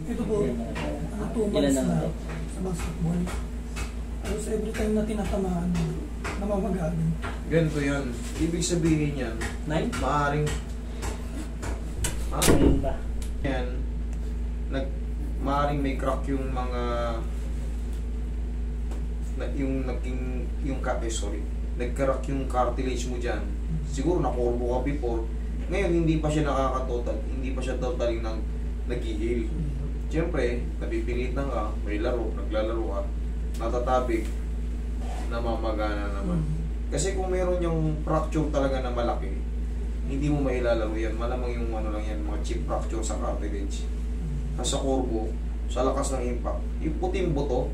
Ito po, 2 Ilan months naman na to? sa basketball. Tapos every time na tinatamaan, namamagagan. Ganito yan. Ibig sabihin yan, 9? maaaring Ayun ba? yan, maaaring may crack yung mga nagka-crack yung cartilage mo dyan. Siguro nakurbo ka before. Ngayon hindi pa siya nakakatotal, hindi pa siya totally nag-heal. Siyempre, napipilit na ka, may laro, naglalaro ka, natatabig, namamagana naman. Kasi kung meron yung fracture talaga na malaki, hindi mo mailalaro yan. Malamang yung ano lang yan, mga chip fracture sa cartilage. Sa kurbo, sa lakas ng impact. Yung puting buto,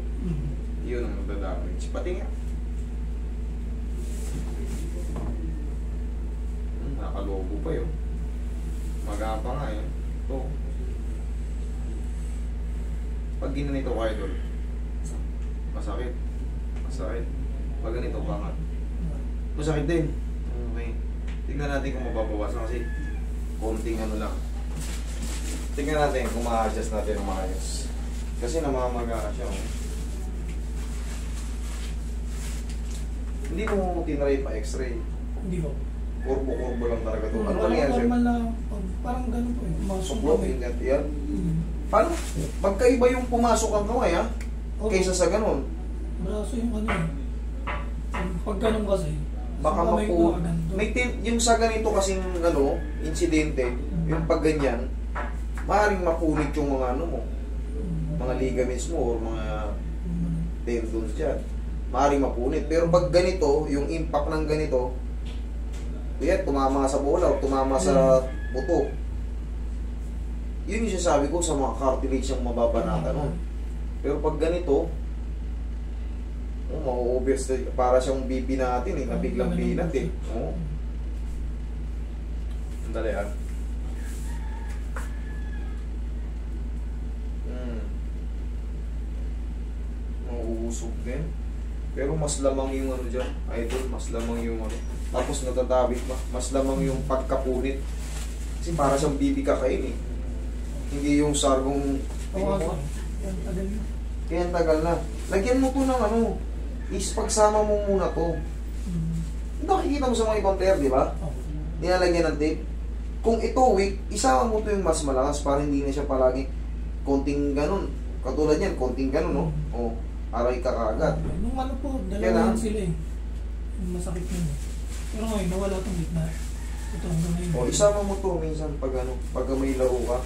yun ang nagda-damage. Pati nga. Nakalobo pa yun. Magapa nga yun. Ito. Pag ginanito ka, idol, masakit. Masakit. Pag ganito bangat, masakit din. Okay. Tignan natin kung mababawasan kasi konting ano lang. Tignan natin kung ma-adjust natin ng maayos. Kasi namamaga siya. Oh. Hindi mo tinry pa x-ray. Hindi ko. Kurbo-kurbo lang talaga ito. Ano Parang nangyari normal siya? na, parang ganun po eh. Sublok, ingat yan. Paano? Magkaiba yung pumasok ang kamay ha? Kaysa sa ganun. Braso yung ano eh. Pag ganun kasi, Baka sa kamay ko mapu... nakaganto. May yung sa ganito kasing ano, insidente, yung pag ganyan, maaaring mapunit yung mga ano mo, mga ligaments mo or mga tendons dyan. Maaaring mapunit. Pero pag ganito, yung impact ng ganito, yan, tumama sa bola o tumama sa buto. Yun yung sasabi ko sa mga cartilage yung mababanatan nun. Pero pag ganito, ma-obvious para siyang BP natin eh, nabiglang binat eh. Oo. Sandali ah. Mauusog din. Pero mas lamang yung ano dyan, idol, mas lamang yung ano. Tapos natatabik pa, mas lamang yung pagkapunit. Kasi para siyang BP kakain eh. Hindi yung sargong... Kaya ang tagal na. Lagyan mo to ng ano, is pagsama mo muna to. Nakikita mo sa mga ibang player, di ba? Nilalagyan ng tape. Kung ito weak, isama mo to yung mas malakas para hindi na siya palagi konting ganun. Katulad yan, konting ganun, no? O, aray ka kaagad. Nung ano po, dalawa sila eh. Yung masakit nun eh. Pero ngayon, nawala itong gitna. Ito hanggang ngayon. O, isama mo to minsan pag ano, pag may laro ka.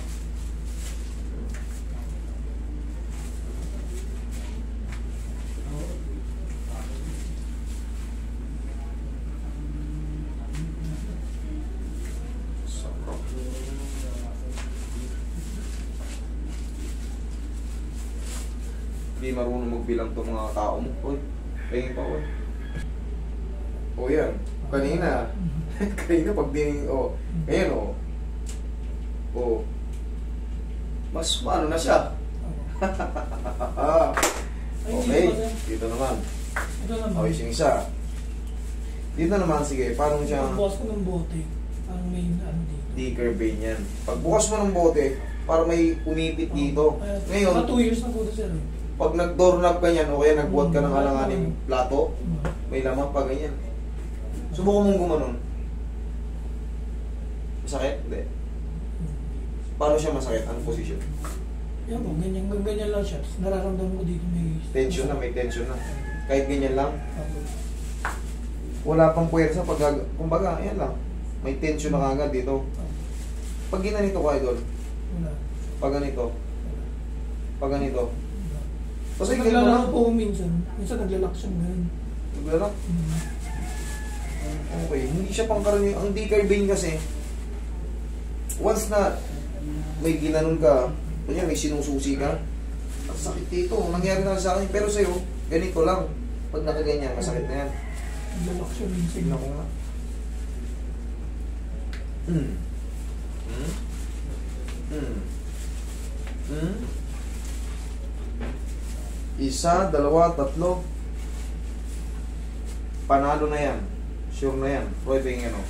Hindi marunong magbilang itong mga tao mo. Uy, pahingin pa, uy. O yan, kanina. Kanina pag dining, o. Ngayon, o. O. Mas maano na siya. Okay, dito naman. Ito naman. Okay, yung isa. Dito naman, sige, paano siya? Pagbukas ko ng bote, parang may ano dito. Dicker vein yan. Pagbukas mo ng bote, para may umipit dito. Ngayon, 2 years na po ito sir. pag nag-doorknob ka yan, o kaya nagbuhat ka ng alanganing plato, may laman pa ganyan. Subukan mong gumanon. Masakit? Hindi. Paano siya masakit? Anong position? Yan po, ganyan lang siya. Tapos nararamdaman ko dito may... Tension na, may tension na. Kahit ganyan lang. Wala pang puwersa pag... Kumbaga, yan lang. May tension na kagad dito. Pag ginanito ka, idol. Wala. Pag ganito. Pag ganito. Kasi naglalaro po minsan. Minsan naglalak siya ngayon. Naglalak? Okay. Hindi siya pangkaraniwan. Ang dicker vein kasi, once na may ginanon ka, kanya may sinususi ka, ang sakit dito. Nangyari na sa akin. Pero sa'yo, ganito lang. Pag nakaganyan, masakit na yan. Naglalak siya minsan. Tignan ko nga. Isa, dalawa, tatlo. Panalo na yan. Sure na yan. Pwede yung ano.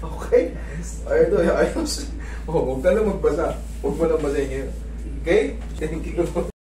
Okay? Ayos. Oh, huwag ka lang magbasa. Huwag mo lang basahin ngayon. Okay? Thank you.